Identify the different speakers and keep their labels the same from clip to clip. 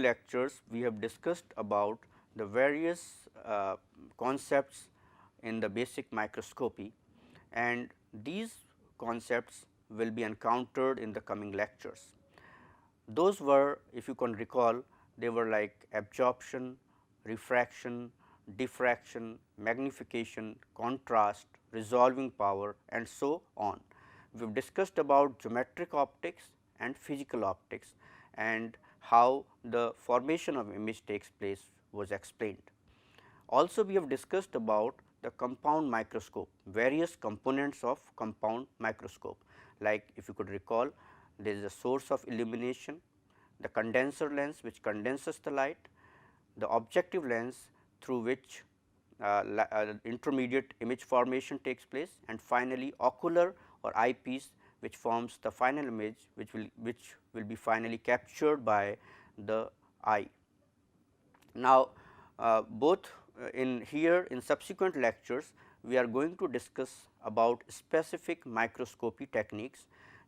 Speaker 1: lectures we have discussed about the various concepts in the basic microscopy, and these concepts will be encountered in the coming lectures. Those were, if you can recall, they were like absorption, refraction, diffraction, magnification, contrast, resolving power, and so on. We have discussed about geometric optics and physical optics, and how the formation of image takes place was explained. Also, we have discussed about the compound microscope, various components of compound microscope, like if you could recall, there is a source of illumination, the condenser lens which condenses the light, the objective lens through which intermediate image formation takes place, and finally, ocular or eyepiece which forms the final image which will be finally captured by the eye. Now, both in here in subsequent lectures we are going to discuss about specific microscopy techniques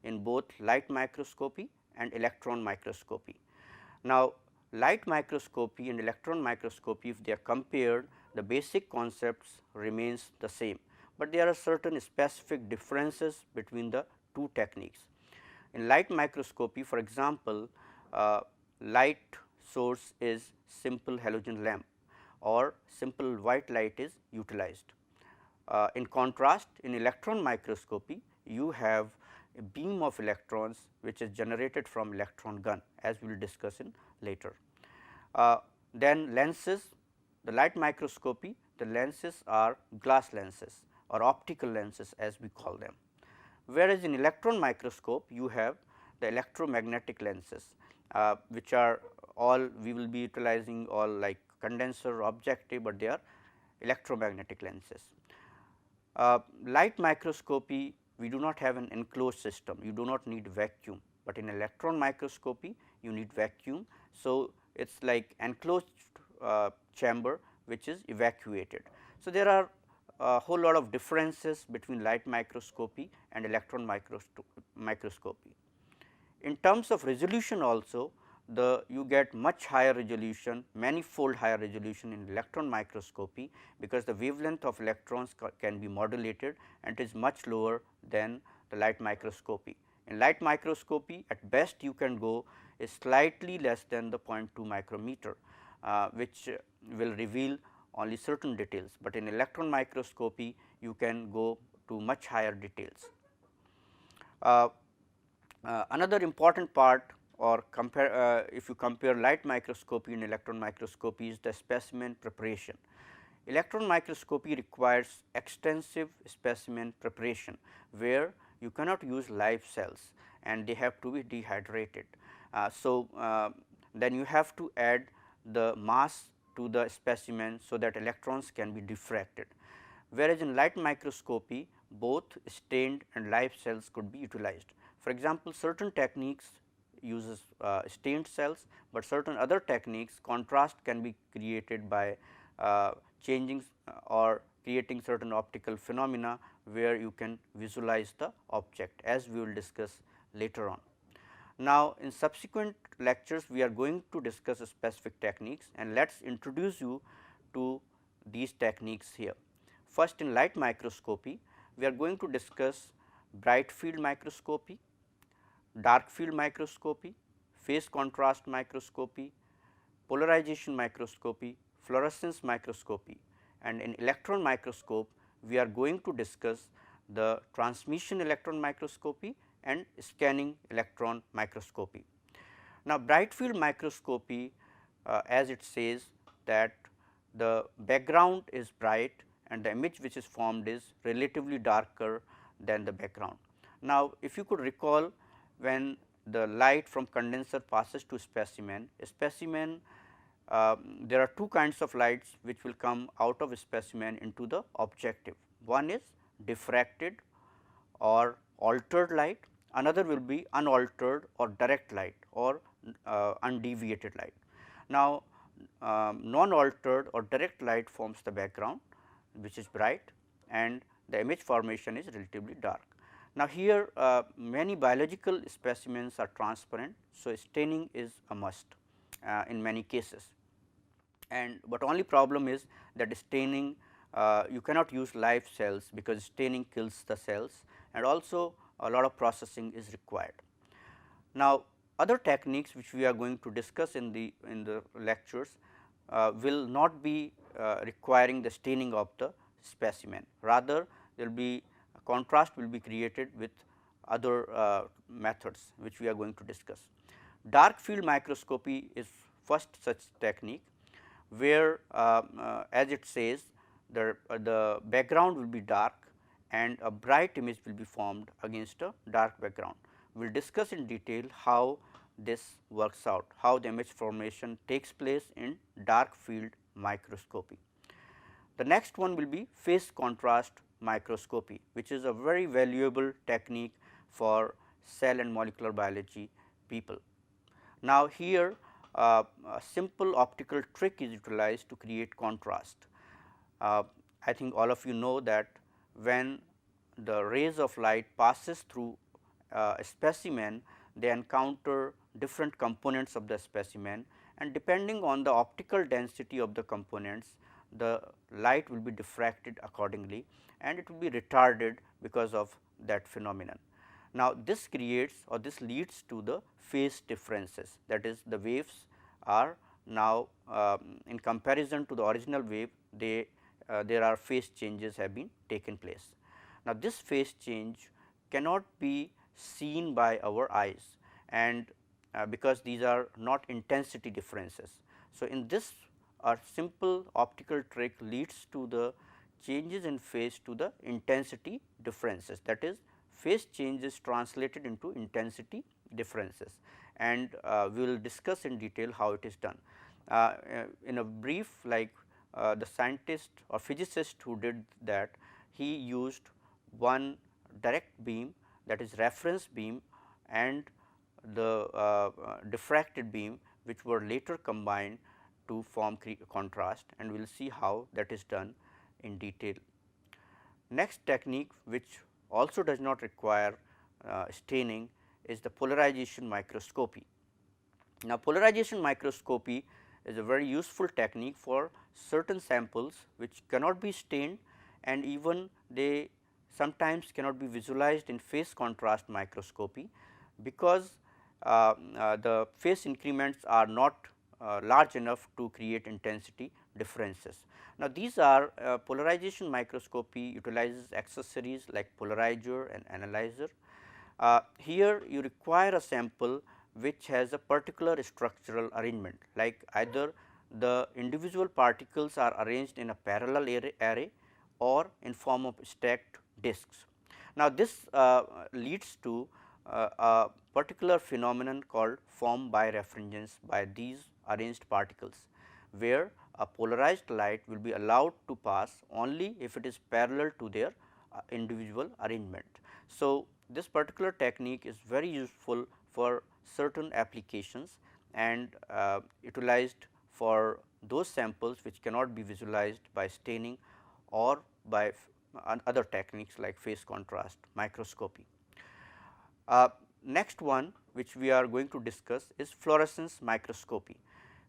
Speaker 1: in both light microscopy and electron microscopy. Now, light microscopy and electron microscopy, if they are compared, the basic concepts remains the same, but there are certain specific differences between the two techniques. In light microscopy, for example, light source is simple halogen lamp or simple white light is utilized. In contrast, in electron microscopy, you have a beam of electrons which is generated from electron gun, as we will discuss in later. Then lenses, the light microscopy, the lenses are glass lenses or optical lenses as we call them. Whereas, in electron microscope you have the electromagnetic lenses, which are all we will be utilizing all like condenser, objective, but they are electromagnetic lenses. Light microscopy, we do not have an enclosed system, you do not need vacuum, but in electron microscopy you need vacuum. So, it is like enclosed chamber which is evacuated. So, there are a whole lot of differences between light microscopy and electron microscopy. In terms of resolution also, you get much higher resolution, manifold higher resolution in electron microscopy, because the wavelength of electrons can be modulated and it is much lower than the light microscopy. In light microscopy, at best you can go is slightly less than the 0.2 micrometer, which will reveal only certain details, but in electron microscopy you can go to much higher details. Another important part, or if you compare light microscopy and electron microscopy, is the specimen preparation. Electron microscopy requires extensive specimen preparation, where you cannot use live cells and they have to be dehydrated. Then you have to add the mass to the specimen, so that electrons can be diffracted. Whereas, in light microscopy both stained and live cells could be utilized. For example, certain techniques uses stained cells, but certain other techniques contrast can be created by changing or creating certain optical phenomena, where you can visualize the object, as we will discuss later on. Now, in subsequent lectures we are going to discuss specific techniques, and let us introduce you to these techniques here. First, in light microscopy we are going to discuss bright field microscopy, dark field microscopy, phase contrast microscopy, polarization microscopy, fluorescence microscopy, and in electron microscope we are going to discuss the transmission electron microscopy and scanning electron microscopy. Now, bright field microscopy, as it says that the background is bright and the image which is formed is relatively darker than the background. Now, if you could recall, when the light from condenser passes to specimen, there are two kinds of lights which will come out of a specimen into the objective. One is diffracted or altered light, another will be unaltered or direct light or undeviated light. Now, non-altered or direct light forms the background, which is bright, and the image formation is relatively dark. Now, here many biological specimens are transparent, so staining is a must. in many cases. And but only problem is that staining, you cannot use live cells because staining kills the cells, and also a lot of processing is required. Now, other techniques which we are going to discuss in the lectures will not be requiring the staining of the specimen. Rather, there will be contrast will be created with other methods which we are going to discuss. Dark field microscopy is first such technique, where as it says, the background will be dark and a bright image will be formed against a dark background. We will discuss in detail how this works out, how the image formation takes place in dark field microscopy. The next one will be phase contrast microscopy, which is a very valuable technique for cell and molecular biology people. Now, here a simple optical trick is utilized to create contrast. I think all of you know that when the rays of light passes through a specimen, they encounter different components of the specimen, and depending on the optical density of the components, the light will be diffracted accordingly and it will be retarded because of that phenomenon. Now, this creates or this leads to the phase differences, that is, the waves are now in comparison to the original wave, there are phase changes have been taken place. Now, this phase change cannot be seen by our eyes, and because these are not intensity differences. So, in this, a simple optical trick leads to the changes in phase to the intensity differences, that is, phase change is translated into intensity differences, and we will discuss in detail how it is done. In a brief, like the scientist or physicist who did that, he used one direct beam, that is reference beam, and the diffracted beam, which were later combined to form contrast, and we will see how that is done in detail. Next technique, which also does not require staining, is the polarization microscopy. Now, polarization microscopy is a very useful technique for certain samples which cannot be stained, and even they sometimes cannot be visualized in phase contrast microscopy, because the phase increments are not large enough to create intensity differences. Now, these are polarization microscopy utilizes accessories like polarizer and analyzer. Here you require a sample which has a particular structural arrangement, like either the individual particles are arranged in a parallel array or in form of stacked discs. Now, this leads to a particular phenomenon called form birefringence by these arranged particles, where a polarized light will be allowed to pass only if it is parallel to their individual arrangement. So, this particular technique is very useful for certain applications and utilized for those samples which cannot be visualized by staining or by other techniques like phase contrast microscopy. Next one which we are going to discuss is fluorescence microscopy.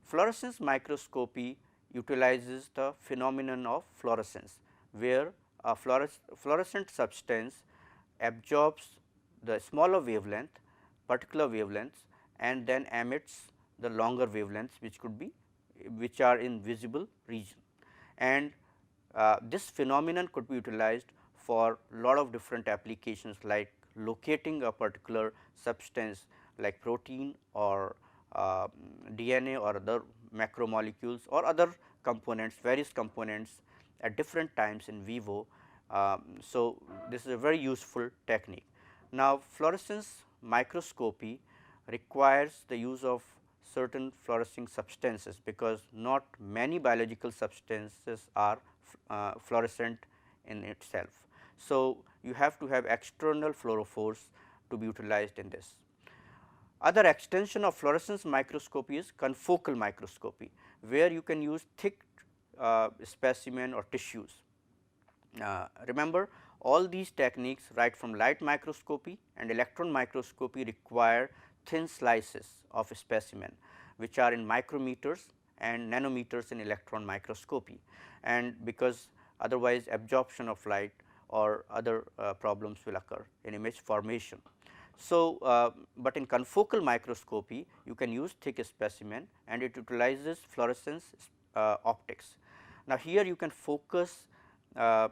Speaker 1: Fluorescence microscopy utilizes the phenomenon of fluorescence, where a fluorescent substance absorbs the smaller wavelength, particular wavelengths, and then emits the longer wavelengths which are in visible region. And this phenomenon could be utilized for lot of different applications, like locating a particular substance like protein or DNA or other macromolecules or other components, various components at different times in vivo. So, this is a very useful technique. Now, fluorescence microscopy requires the use of certain fluorescing substances, because not many biological substances are fluorescent in itself. So, you have to have external fluorophores to be utilized in this. Other extension of fluorescence microscopy is confocal microscopy, where you can use thick specimen or tissues. Remember, all these techniques, right from light microscopy and electron microscopy, require thin slices of a specimen, which are in micrometers and nanometers in electron microscopy, and because otherwise absorption of light or other problems will occur in image formation. So, but in confocal microscopy you can use thick specimen and it utilizes fluorescence optics. Now, here you can focus uh,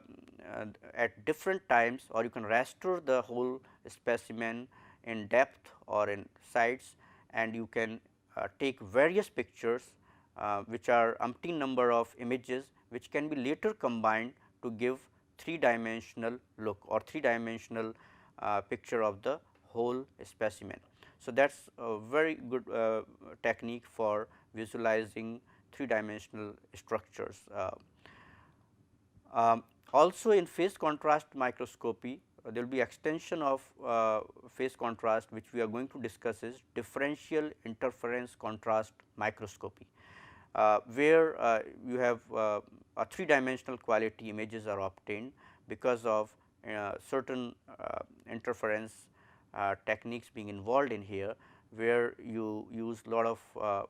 Speaker 1: at different times, or you can raster the whole specimen in depth or in sides, and you can take various pictures which are umpteen number of images which can be later combined to give 3-dimensional look or 3-dimensional picture of the whole specimen. So, that is a very good technique for visualizing 3-dimensional structures. Also in phase contrast microscopy, there will be extension of phase contrast, which we are going to discuss is differential interference contrast microscopy, where you have a 3-dimensional quality images are obtained because of certain interference techniques being involved in here, where you use lot of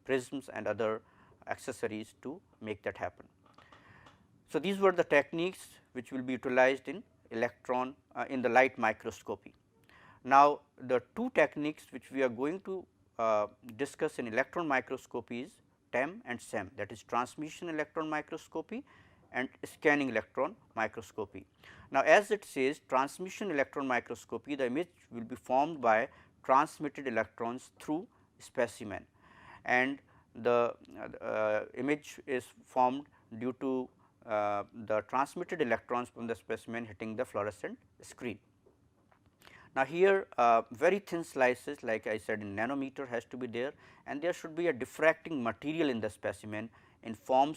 Speaker 1: prisms and other accessories to make that happen. So, these were the techniques which will be utilized in electron in the light microscopy. Now, the two techniques which we are going to discuss in electron microscopy is TEM and SEM, that is transmission electron microscopy and scanning electron microscopy. Now, as it says transmission electron microscopy, the image will be formed by transmitted electrons through specimen, and the image is formed due to the transmitted electrons from the specimen hitting the fluorescent screen. Now, here very thin slices, like I said, in nanometer has to be there, and there should be a diffracting material in the specimen in form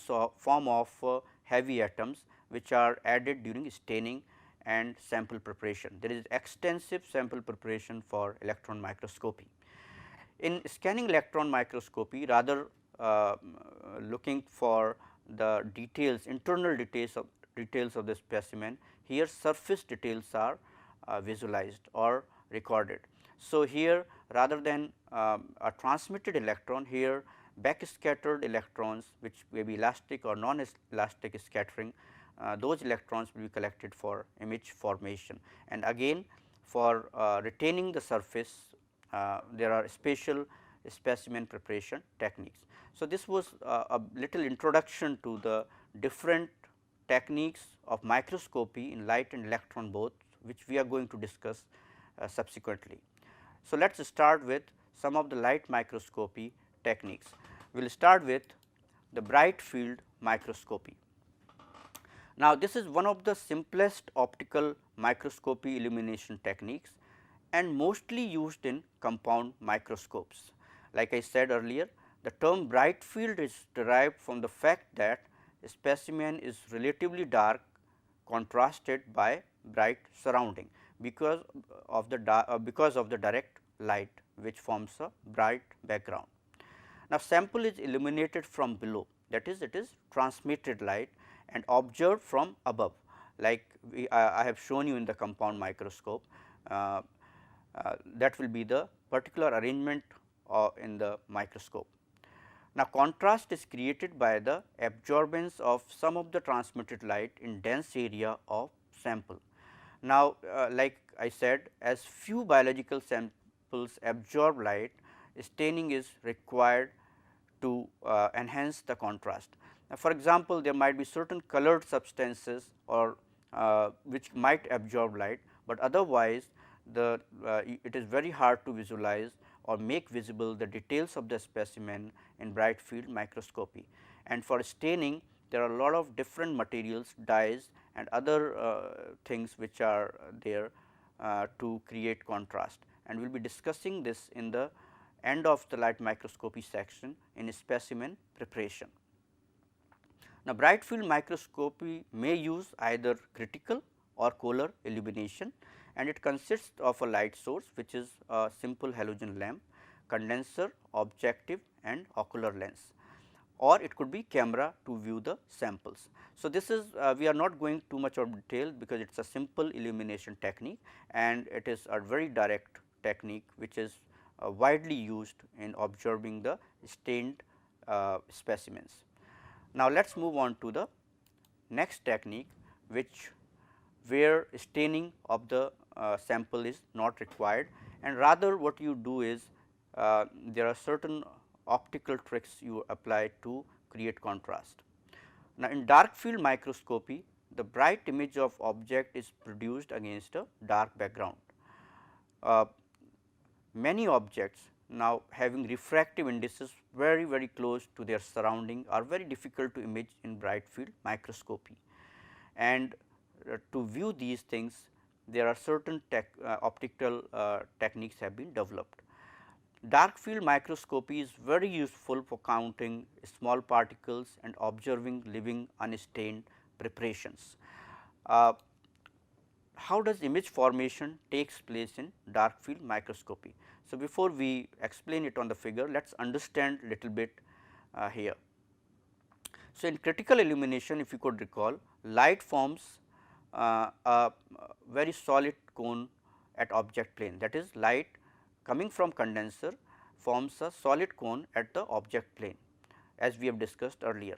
Speaker 1: of heavy atoms, which are added during staining and sample preparation. There is extensive sample preparation for electron microscopy. In scanning electron microscopy, rather looking for the details, internal details of the specimen, here surface details are visualized or recorded. So, here rather than a transmitted electron, here backscattered electrons, which may be elastic or non-elastic scattering, those electrons will be collected for image formation. And again, for retaining the surface, there are special specimen preparation techniques. So, this was a little introduction to the different techniques of microscopy in light and electron both, which we are going to discuss subsequently. So, let us start with some of the light microscopy techniques. We will start with the bright field microscopy. Now, this is one of the simplest optical microscopy illumination techniques and mostly used in compound microscopes. Like I said earlier, the term bright field is derived from the fact that a specimen is relatively dark contrasted by bright surrounding because of the direct light, which forms a bright background. Now, sample is illuminated from below, that is, it is transmitted light and observed from above, like I have shown you in the compound microscope. That will be the particular arrangement in the microscope. Now, contrast is created by the absorbance of some of the transmitted light in dense area of sample. Now, like I said, as few biological samples absorb light, staining is required to enhance the contrast. Now, for example, there might be certain colored substances or which might absorb light, but otherwise it is very hard to visualize or make visible the details of the specimen in bright field microscopy. And for staining, there are a lot of different materials, dyes and other things which are there to create contrast, and we will be discussing this in the end of the light microscopy section in specimen preparation. Now, bright field microscopy may use either critical or Kohler illumination, and it consists of a light source, which is a simple halogen lamp, condenser, objective and ocular lens, or it could be camera to view the samples. So, this is we are not going too much of detail because it is a simple illumination technique and it is a very direct technique which is widely used in observing the stained specimens. Now, let us move on to the next technique, which where staining of the sample is not required, and rather what you do is there are certain optical tricks you apply to create contrast. Now, in dark field microscopy, the bright image of object is produced against a dark background. Uh, Many objects now having refractive indices very close to their surrounding are very difficult to image in bright field microscopy, and to view these things there are certain optical techniques have been developed. Dark field microscopy is very useful for counting small particles and observing living unstained preparations. Uh, how does image formation takes place in dark field microscopy? So, before we explain it on the figure, let us understand little bit here. So, in critical illumination, if you could recall, light forms a very solid cone at object plane, that is light coming from condenser forms a solid cone at the object plane, as we have discussed earlier.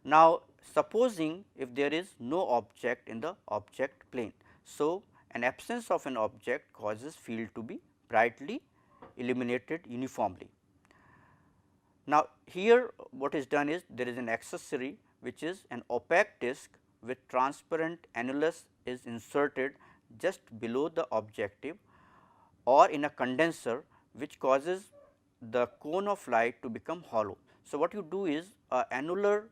Speaker 1: Now, supposing if there is no object in the object plane. So, an absence of an object causes field to be brightly illuminated uniformly. Now, here what is done is there is an accessory which is an opaque disc with transparent annulus is inserted just below the objective or in a condenser, which causes the cone of light to become hollow. So, what you do is annular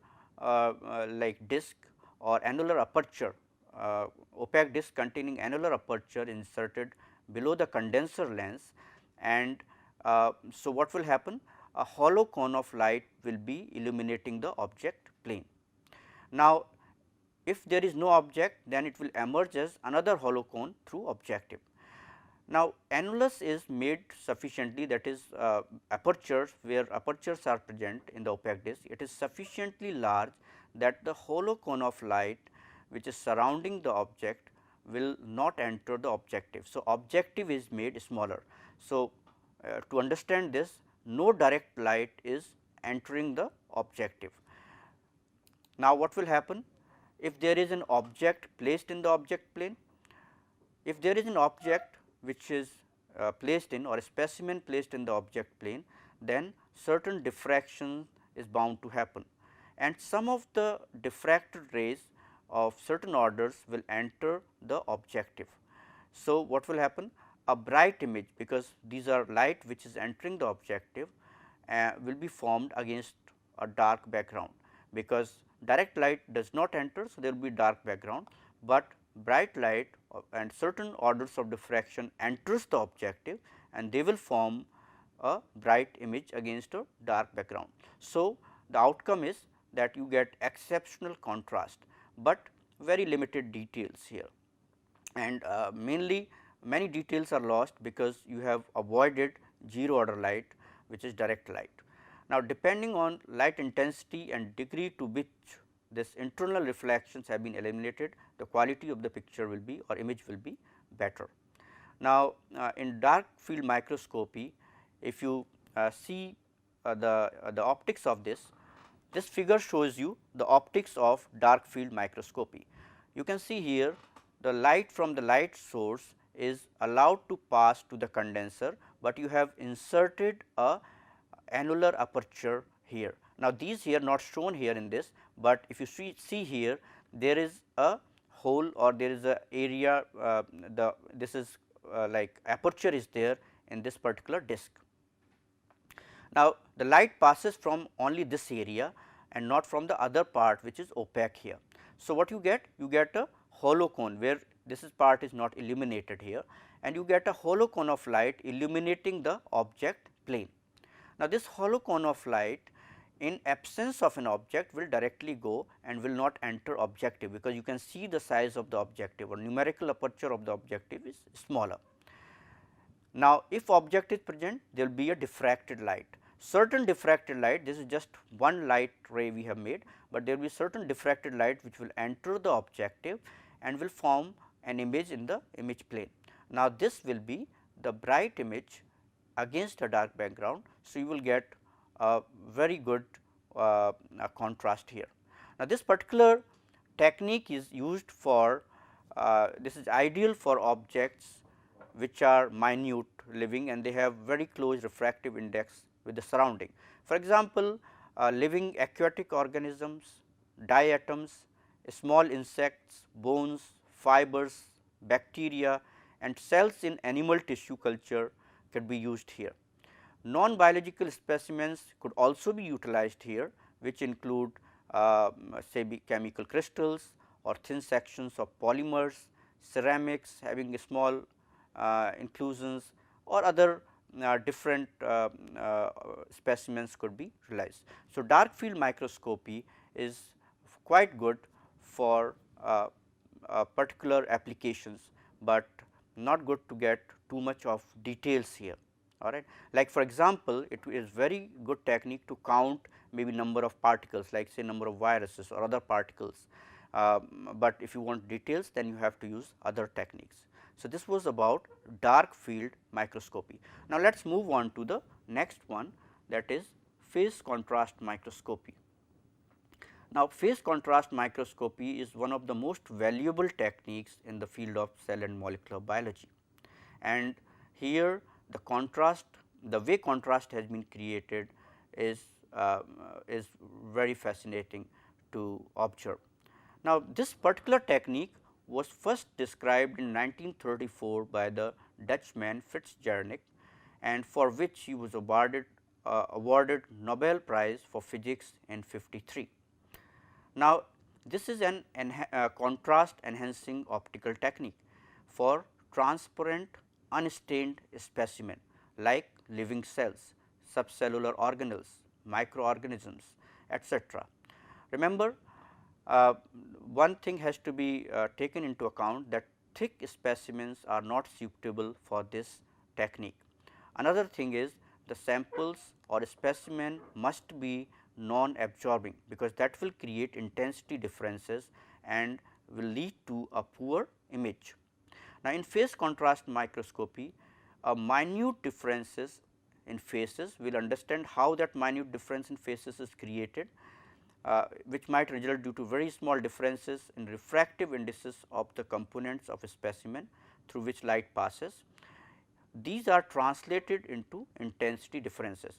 Speaker 1: like disc or annular aperture, opaque disc containing annular aperture inserted below the condenser lens, and so what will happen? A hollow cone of light will be illuminating the object plane. Now, if there is no object, then it will emerge as another hollow cone through objective. Now, annulus is made sufficiently, that is apertures where apertures are present in the opaque disc, it is sufficiently large that the hollow cone of light which is surrounding the object will not enter the objective. So, objective is made smaller. So, to understand this, no direct light is entering the objective. Now, what will happen? If there is an object placed in the object plane, if there is an object which is placed in or a specimen placed in the object plane, then certain diffraction is bound to happen, and some of the diffracted rays of certain orders will enter the objective. So, what will happen? A bright image, because these are light which is entering the objective will be formed against a dark background, because direct light does not enter. So, there will be dark background, but bright light and certain orders of diffraction enters the objective and they will form a bright image against a dark background. So, the outcome is that you get exceptional contrast, but very limited details here, and mainly many details are lost because you have avoided zero order light, which is direct light. Now, depending on light intensity and degree to which this internal reflections have been eliminated, the quality of the picture will be or image will be better. Now, in dark field microscopy, if you see the optics of this figure shows you the optics of dark field microscopy. You can see here the light from the light source is allowed to pass to the condenser, but you have inserted a annular aperture here. Now, these here not shown here in this, but if you see here there is a hole or there is a area this is like aperture is there in this particular disc. Now, the light passes from only this area and not from the other part which is opaque here. So, what you get? You get a hollow cone where this is part is not illuminated here, and you get a hollow cone of light illuminating the object plane. Now, this hollow cone of light in absence of an object will directly go and will not enter objective, because you can see the size of the objective or numerical aperture of the objective is smaller. Now, if object is present, there will be a diffracted light. Certain diffracted light, this is just one light ray we have made, but there will be certain diffracted light which will enter the objective and will form an image in the image plane. Now, this will be the bright image against a dark background. So, you will get a very good contrast here. Now, this particular technique is used for this is ideal for objects which are minute living and they have very close refractive index with the surrounding. For example, living aquatic organisms, diatoms, small insects, bones, fibers, bacteria and cells in animal tissue culture can be used here. Non-biological specimens could also be utilized here, which include say chemical crystals or thin sections of polymers, ceramics having small inclusions or other different specimens could be realized. So, dark field microscopy is quite good for particular applications, but not good to get too much of details here. All right. Like for example, it is very good technique to count maybe number of particles like say number of viruses or other particles, but if you want details then you have to use other techniques. So, this was about dark field microscopy. Now, let us move on to the next one, that is phase contrast microscopy. Now, phase contrast microscopy is one of the most valuable techniques in the field of cell and molecular biology, and here the way contrast has been created is very fascinating to observe. Now, this particular technique was first described in 1934 by the Dutchman Fritz Zernike, and for which he was awarded Nobel Prize for Physics in 53. Now, this is an contrast enhancing optical technique for transparent unstained specimen like living cells, subcellular organelles, microorganisms, etc. Remember, one thing has to be taken into account, that thick specimens are not suitable for this technique. Another thing is the samples or specimen must be non-absorbing, because that will create intensity differences and will lead to a poor image. Now, in phase contrast microscopy, minute differences in phases, we will understand how that minute difference in phases is created, which might result due to very small differences in refractive indices of the components of a specimen through which light passes. These are translated into intensity differences.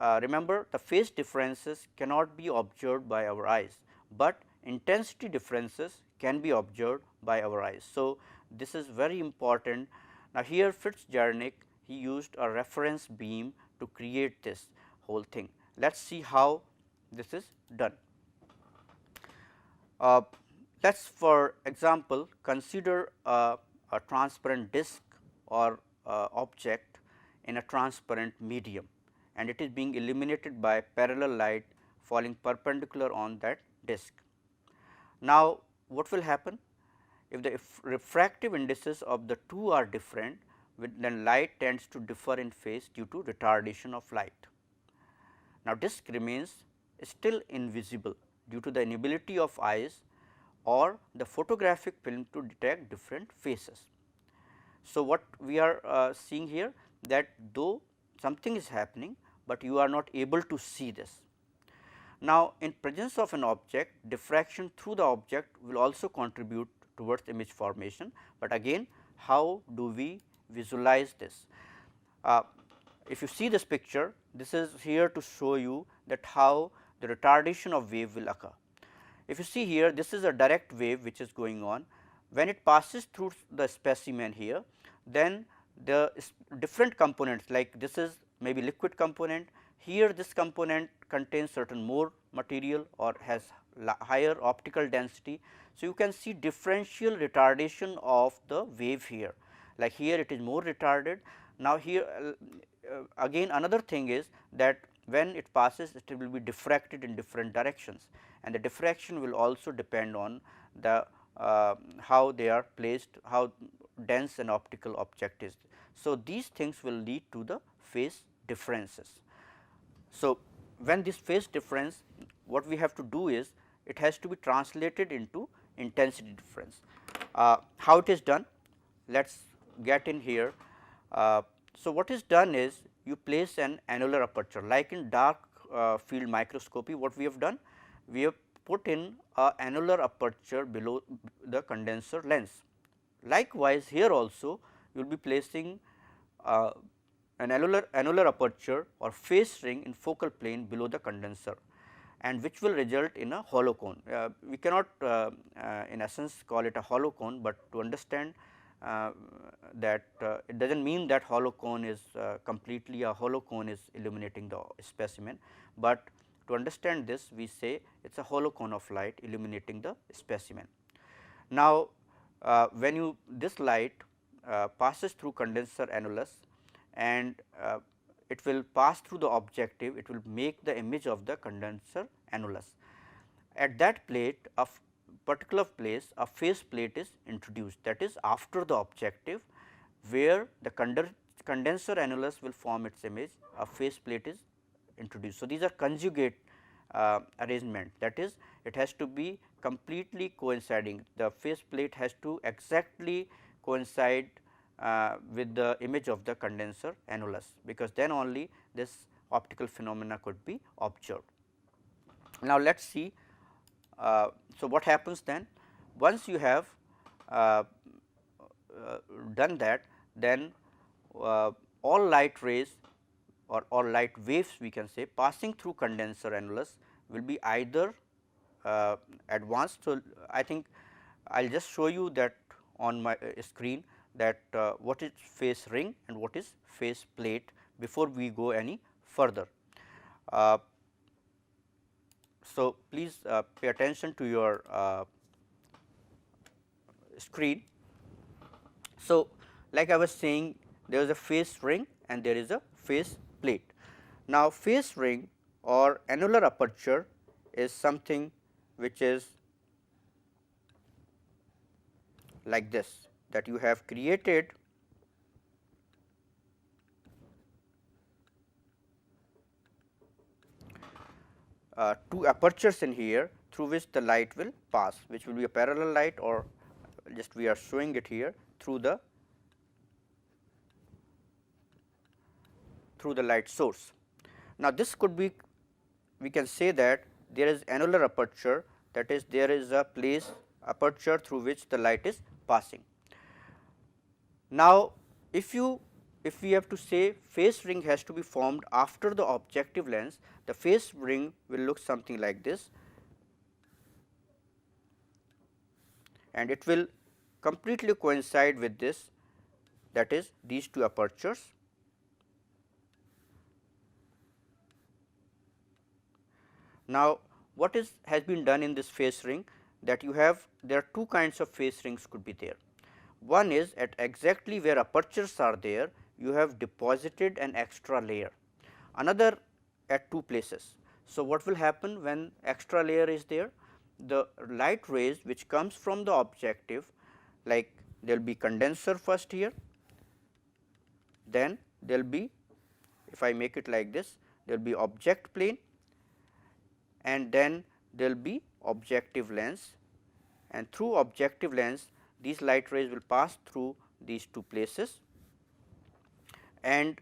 Speaker 1: Remember, the phase differences cannot be observed by our eyes, but intensity differences can be observed by our eyes. So, this is very important. Now, here Fritz Zernike, he used a reference beam to create this whole thing. Let us see how this is done. Let us for example, consider a transparent disc or object in a transparent medium, and it is being illuminated by parallel light falling perpendicular on that disc. Now, what will happen? If the refractive indices of the two are different, then light tends to differ in phase due to retardation of light. Now, disc remains still invisible due to the inability of eyes or the photographic film to detect different phases. So, what we are seeing here, that though something is happening, but you are not able to see this. Now, in presence of an object, diffraction through the object will also contribute towards image formation, but again how do we visualize this? If you see this picture, this is here to show you that how the retardation of wave will occur. If you see here, this is a direct wave which is going on. When it passes through the specimen here, then the different components, like this is maybe liquid component, here this component contains certain more material or has higher optical density. So, you can see differential retardation of the wave here, like here it is more retarded. Now, here again another thing is that when it passes, it will be diffracted in different directions, and the diffraction will also depend on the how they are placed, how dense an optical object is. So, these things will lead to the phase differences. So, when this phase difference, what we have to do is, it has to be translated into intensity difference. How it is done? Let us get in here. So, what is done is you place an annular aperture, like in dark field microscopy. What we have done? We have put in a annular aperture below the condenser lens. Likewise, here also you will be placing uh, an annular aperture or phase ring in focal plane below the condenser, and which will result in a hollow cone. We cannot in essence call it a hollow cone, but to understand that it does not mean that hollow cone is completely a hollow cone is illuminating the specimen, but to understand this we say it is a hollow cone of light illuminating the specimen. Now, when you this light passes through condenser annulus, and it will pass through the objective, it will make the image of the condenser annulus. At that plate, a particular place, a phase plate is introduced, that is after the objective, where the condenser annulus will form its image, a phase plate is introduced. So, these are conjugate arrangement, that is it has to be completely coinciding, the phase plate has to exactly coincide with the image of the condenser annulus, because then only this optical phenomena could be observed. Now, let us see. So, what happens then? Once you have done that, then all light rays or all light waves, we can say, passing through condenser annulus will be either advanced. So, I think I will just show you that on my screen, that what is phase ring and what is phase plate before we go any further. So, please pay attention to your screen. So, like I was saying, there is a phase ring and there is a phase plate. Now, phase ring or annular aperture is something which is like this, that you have created two apertures in here through which the light will pass, which will be a parallel light, or just we are showing it here through the light source. Now, this could be, we can say that there is annular aperture, that is there is a place aperture through which the light is passing. Now, if we have to say phase ring has to be formed after the objective lens, the phase ring will look something like this, and it will completely coincide with this, that is these two apertures. Now, what has been done in this phase ring, that you have, there are two kinds of phase rings could be there. One is at exactly where apertures are there, you have deposited an extra layer, another at two places. So, what will happen when extra layer is there? The light rays which comes from the objective, like there will be condenser first here, then there will be, if I make it like this, there will be object plane, and then there will be objective lens, and through objective lens these light rays will pass through these two places. And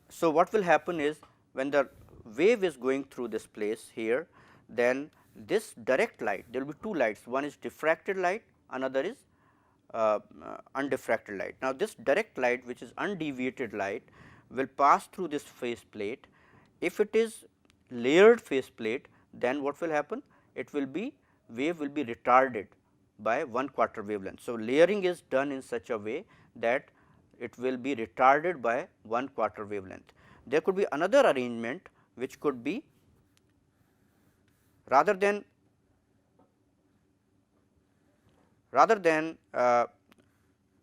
Speaker 1: so, what will happen is, when the wave is going through this place here, then this direct light, there will be two lights, one is diffracted light, another is undiffracted light. Now, this direct light, which is undeviated light, will pass through this phase plate. If it is layered phase plate, then what will happen? It will be, wave will be retarded by 1/4 wavelength. So, layering is done in such a way that it will be retarded by 1/4 wavelength. There could be another arrangement which could be, rather than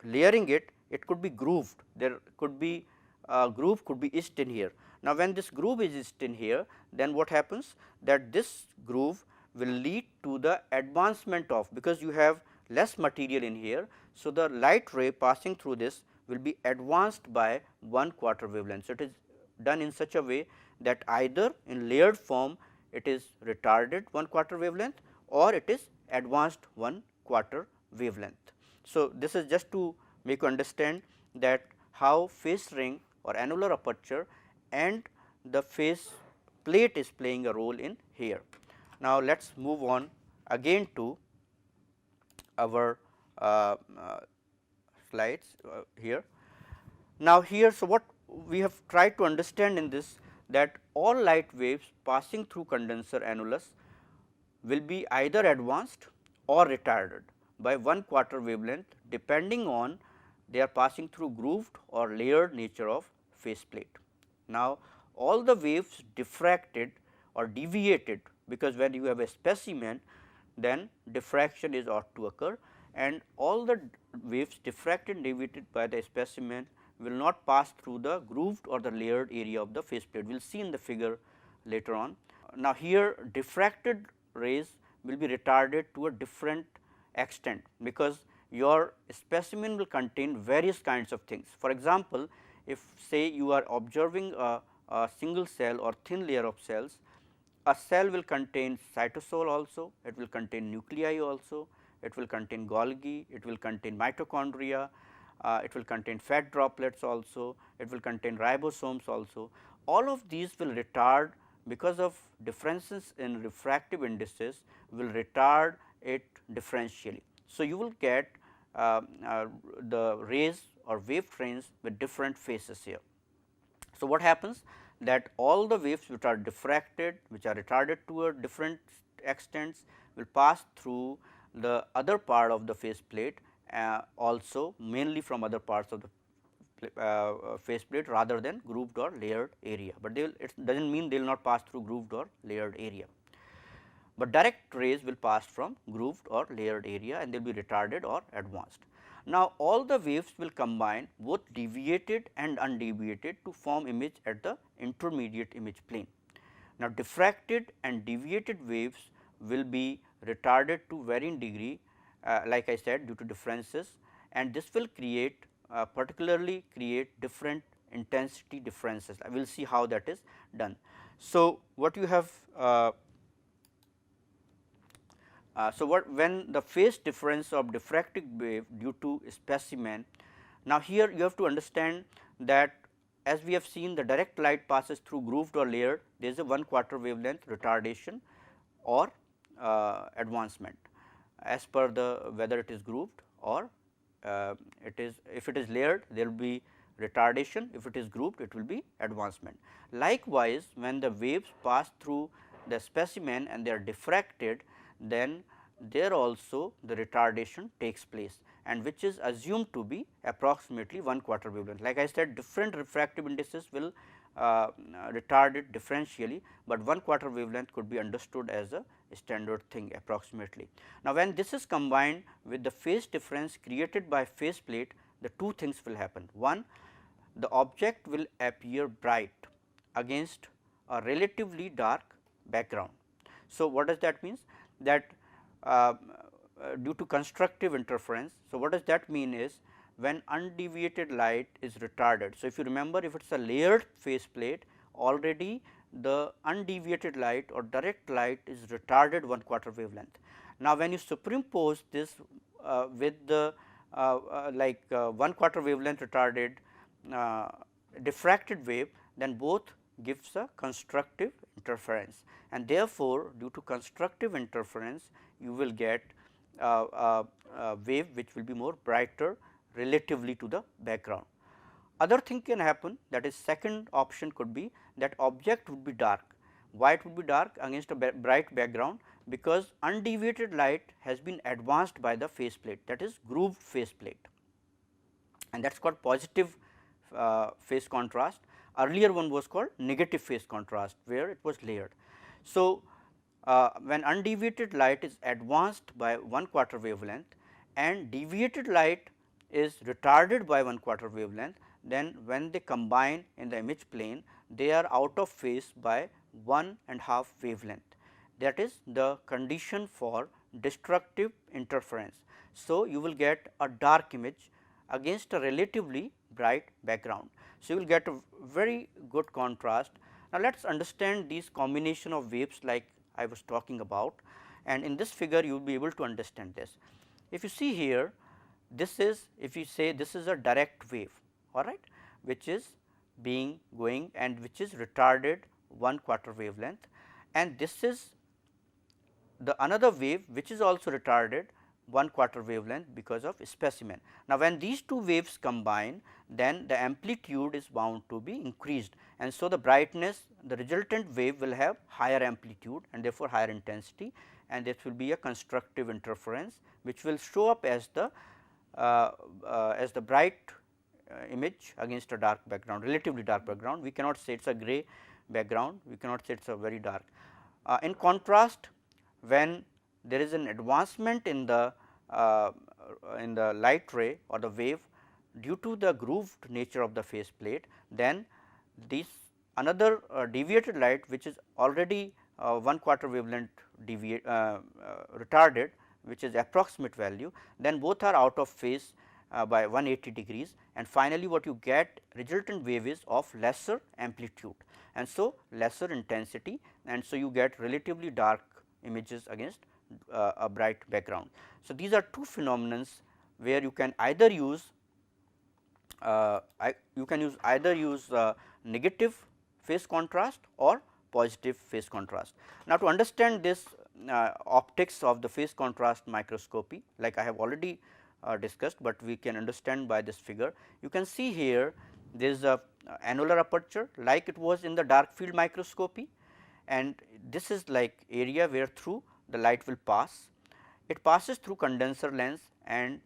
Speaker 1: layering it, it could be grooved. There could be a groove could be etched in here. Now, when this groove is etched in here, then what happens, that this groove will lead to the advancement of, because you have less material in here. So, the light ray passing through this will be advanced by 1/4 wavelength. So, it is done in such a way that either in layered form it is retarded 1/4 wavelength, or it is advanced 1/4 wavelength. So, this is just to make you understand that how phase ring or annular aperture and the phase plate is playing a role in here. Now, let us move on again to our slides here. Now, here, so what we have tried to understand in this, that all light waves passing through condenser annulus will be either advanced or retarded by 1/4 wavelength, depending on they are passing through grooved or layered nature of faceplate. Now, all the waves diffracted or deviated, because when you have a specimen, then diffraction is ought to occur, and all the waves diffracted and deviated by the specimen will not pass through the grooved or the layered area of the faceplate. We will see in the figure later on. Now, here diffracted rays will be retarded to a different extent, because your specimen will contain various kinds of things. For example, if say you are observing a single cell or thin layer of cells, a cell will contain cytosol also, it will contain nuclei also, it will contain Golgi, it will contain mitochondria, it will contain fat droplets also, it will contain ribosomes also. All of these will retard, because of differences in refractive indices, will retard it differentially. So, you will get the rays or wave trains with different phases here. So, what happens, that all the waves which are diffracted, which are retarded to a different extents, will pass through the other part of the faceplate also, mainly from other parts of the faceplate rather than grooved or layered area, but they will, it does not mean they will not pass through grooved or layered area, but direct rays will pass from grooved or layered area and they will be retarded or advanced. Now, all the waves will combine both deviated and undeviated to form image at the intermediate image plane. Now, diffracted and deviated waves will be retarded to varying degree, like I said, due to differences, and this will create particularly create different intensity differences. I will see how that is done. So, what you have when the phase difference of diffractive wave due to specimen. Now, here you have to understand that as we have seen, the direct light passes through grooved or layered, there is a 1/4 wavelength retardation or advancement, as per the whether it is grooved or it is, if it is layered, there will be retardation, if it is grouped, it will be advancement. Likewise, when the waves pass through the specimen and they are diffracted, then there also the retardation takes place, and which is assumed to be approximately 1/4 wavelength. Like I said, different refractive indices will retard it differentially, but 1/4 wavelength could be understood as a standard thing approximately. Now, when this is combined with the phase difference created by faceplate, the two things will happen. One, the object will appear bright against a relatively dark background. So, what does that mean? That due to constructive interference. So, what does that mean is, when undeviated light is retarded. So, if you remember, if it is a layered faceplate, already the undeviated light or direct light is retarded 1/4 wavelength. Now, when you superimpose this with the 1/4 wavelength retarded diffracted wave, then both gives a constructive interference, and therefore, due to constructive interference you will get a wave which will be more brighter relatively to the background. Other thing can happen, that is second option could be that object would be dark. Why it would be dark against a bright background? Because undeviated light has been advanced by the faceplate, that is grooved faceplate, and that is called positive phase contrast. Earlier one was called negative phase contrast, where it was layered. So, when undeviated light is advanced by 1/4 wavelength and deviated light is retarded by 1/4 wavelength, then when they combine in the image plane, they are out of phase by 1.5 wavelength. That is the condition for destructive interference. So, you will get a dark image against a relatively bright background. So, you will get a very good contrast. Now, let us understand these combination of waves like I was talking about, and in this figure you will be able to understand this. If you see here, this is, if you say this is a direct wave, all right, which is being going and which is retarded 1/4 wavelength, and this is the another wave which is also retarded 1/4 wavelength because of specimen. Now, when these two waves combine, then the amplitude is bound to be increased, and so the brightness, the resultant wave will have higher amplitude and therefore higher intensity, and this will be a constructive interference which will show up as the bright image against a dark background, relatively dark background. We cannot say it is a gray background, we cannot say it is a very dark. In contrast, when there is an advancement in the light ray or the wave due to the grooved nature of the phase plate, then this another deviated light which is already 1/4 wavelength retarded, which is approximate value, then both are out of phase by 180 degrees, and finally, what you get resultant wave is of lesser amplitude, and so lesser intensity, and so you get relatively dark images against a bright background. So, these are two phenomenons where you can either use negative phase contrast or positive phase contrast. Now, to understand this optics of the phase contrast microscopy, like I have already discussed, but we can understand by this figure. You can see here there is a annular aperture like it was in the dark field microscopy, and this is like area where through the light will pass. It passes through condenser lens and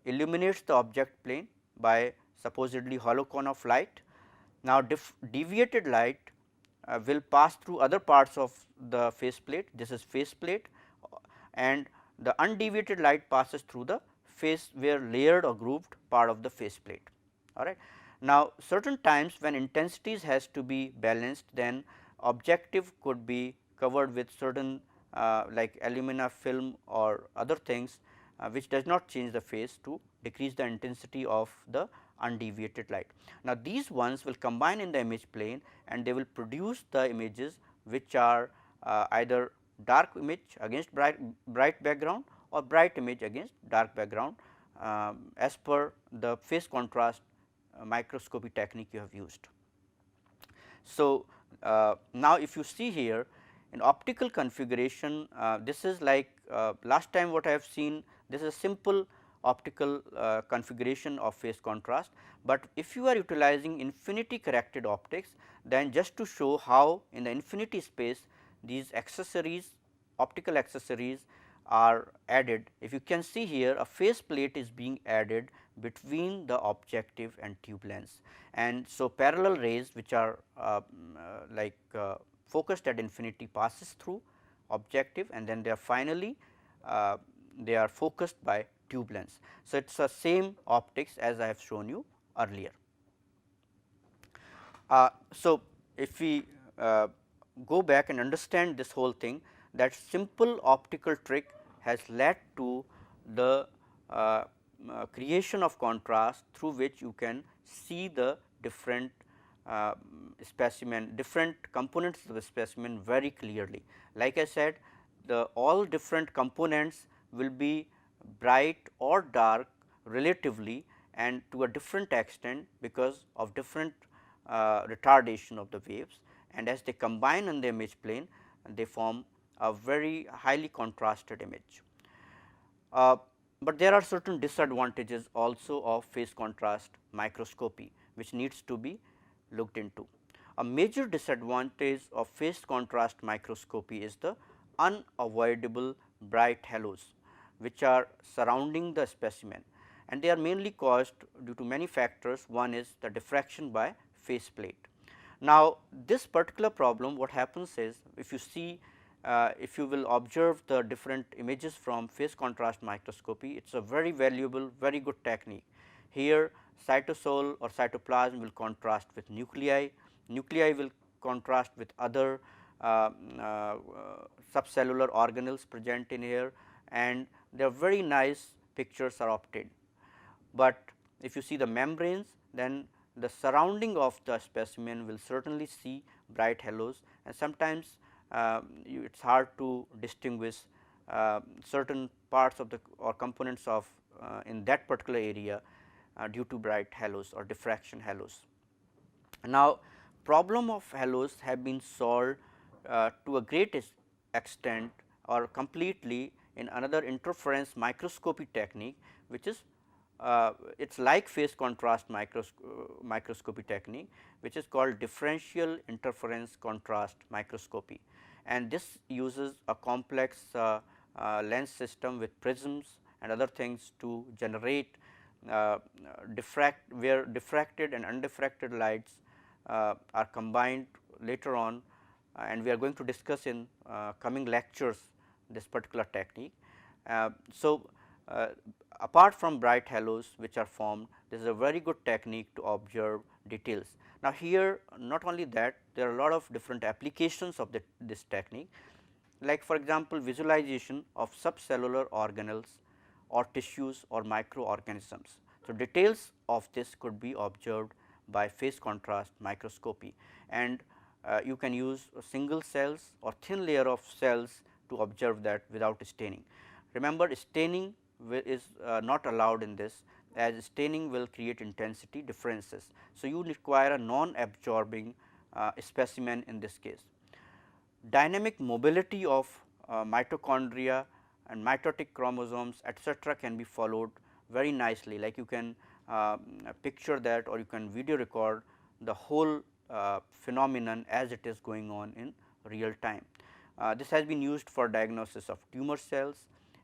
Speaker 1: illuminates the object plane by supposedly hollow cone of light. Now, deviated light will pass through other parts of the face plate. This is face plate, and the undeviated light passes through the face where layered or grooved part of the face plate. All right. Now, certain times when intensities has to be balanced, then objective could be covered with certain like alumina film or other things which does not change the phase to decrease the intensity of the undeviated light. Now, these ones will combine in the image plane and they will produce the images which are either dark image against bright background or bright image against dark background as per the phase contrast microscopy technique you have used. So, now if you see here in optical configuration, this is like last time what I have seen, this is a simple optical configuration of phase contrast, but if you are utilizing infinity corrected optics, then just to show how in the infinity space these accessories, optical accessories are added. If you can see here, a phase plate is being added between the objective and tube lens, and so parallel rays which are focused at infinity passes through objective, and then they are finally they are focused by tube lens. So, it is the same optics as I have shown you earlier. So, if we go back and understand this whole thing, that simple optical trick has led to the creation of contrast through which you can see the different specimen, different components of the specimen very clearly. Like I said, the all different components will be bright or dark relatively and to a different extent because of different retardation of the waves, and as they combine in the image plane, they form a very highly contrasted image. But there are certain disadvantages also of phase contrast microscopy which needs to be looked into. A major disadvantage of phase contrast microscopy is the unavoidable bright halos which are surrounding the specimen, and they are mainly caused due to many factors. One is the diffraction by face plate. Now, this particular problem, what happens is, if you see, if you will observe the different images from phase contrast microscopy, it is a very valuable, very good technique. Here cytosol or cytoplasm will contrast with nuclei, nuclei will contrast with other subcellular organelles present in here, and there are very nice pictures are obtained. But if you see the membranes, then the surrounding of the specimen will certainly see bright halos, and sometimes it is hard to distinguish certain parts of the or components of in that particular area due to bright halos or diffraction halos. Now, problem of halos have been solved to a great extent or completely in another interference microscopy technique, which is it's like phase contrast microscopy technique, which is called differential interference contrast microscopy, and this uses a complex lens system with prisms and other things to generate where diffracted and undiffracted lights are combined later on, and we are going to discuss in coming lectures this particular technique. So, apart from bright halos which are formed, this is a very good technique to observe details. Now, here not only that, there are a lot of different applications of this technique, like for example, visualization of subcellular organelles or tissues or microorganisms. So, details of this could be observed by phase contrast microscopy, and you can use single cells or thin layer of cells to observe that without staining. Remember, staining is not allowed in this, as staining will create intensity differences. So, you require a non-absorbing specimen in this case. Dynamic mobility of mitochondria and mitotic chromosomes etcetera can be followed very nicely, like you can picture that, or you can video record the whole phenomenon as it is going on in real time. This has been used for diagnosis of tumor cells.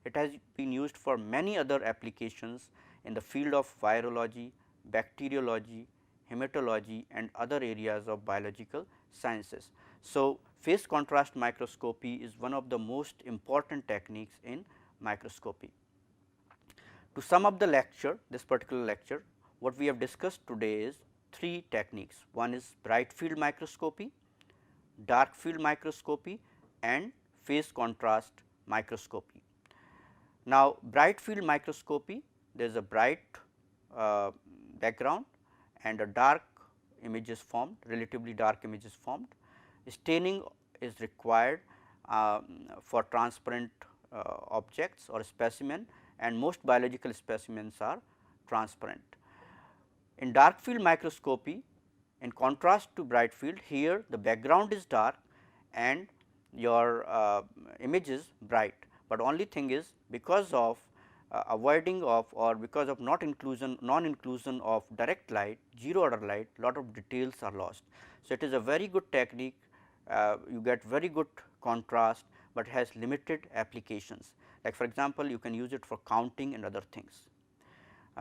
Speaker 1: It has been used for many other applications in the field of virology, bacteriology, hematology and other areas of biological sciences. So, phase contrast microscopy is one of the most important techniques in microscopy. To sum up the lecture, this particular lecture, what we have discussed today is three techniques. One is bright field microscopy, dark field microscopy and phase contrast microscopy. Now, bright field microscopy, there is a bright background and a dark image is formed, relatively dark image is formed. Staining is required for transparent objects or specimen, and most biological specimens are transparent. In dark field microscopy, in contrast to bright field, here the background is dark and your image is bright, but only thing is because of avoiding of or because of non inclusion of direct light, zero order light, lot of details are lost. So, it is a very good technique, you get very good contrast, but has limited applications, like for example, you can use it for counting and other things.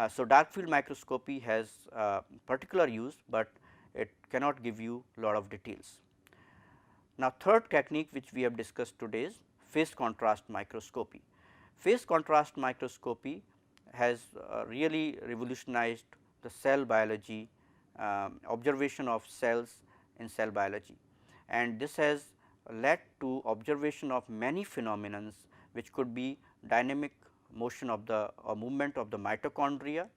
Speaker 1: So, dark field microscopy has particular use, but it cannot give you lot of details. Now, third technique which we have discussed today is phase contrast microscopy. Phase contrast microscopy has really revolutionized the cell biology, observation of cells in cell biology, and this has led to observation of many phenomena which could be dynamic motion of the movement of the mitochondria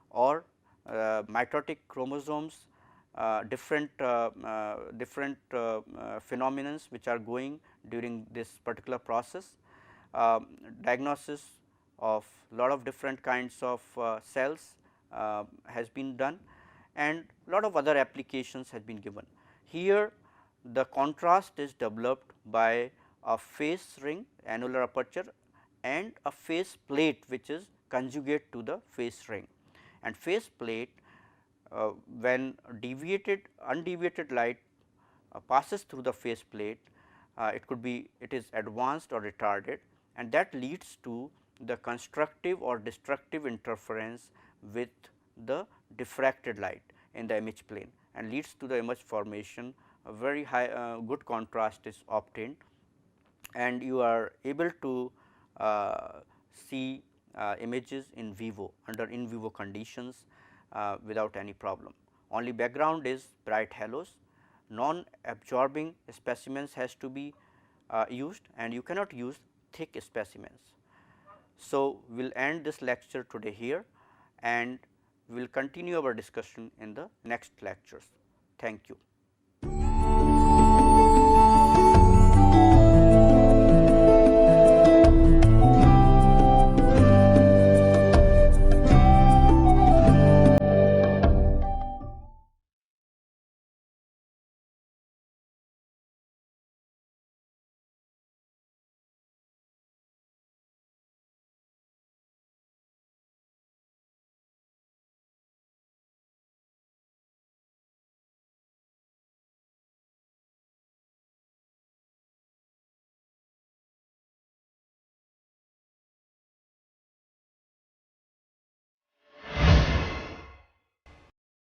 Speaker 1: or mitotic chromosomes, different phenomena which are going during this particular process, diagnosis of lot of different kinds of cells has been done, and lot of other applications has been given. Here the contrast is developed by a phase ring, annular aperture, and a phase plate which is conjugate to the phase ring, and phase plate when undeviated light passes through the phase plate, it is advanced or retarded, and that leads to the constructive or destructive interference with the diffracted light in the image plane, and leads to the image formation. A very high good contrast is obtained, and you are able to see images in vivo under in vivo conditions without any problem. Only background is bright halos, non absorbing specimens has to be used, and you cannot use thick specimens. So, we will end this lecture today here, and we will continue our discussion in the next lectures. Thank you.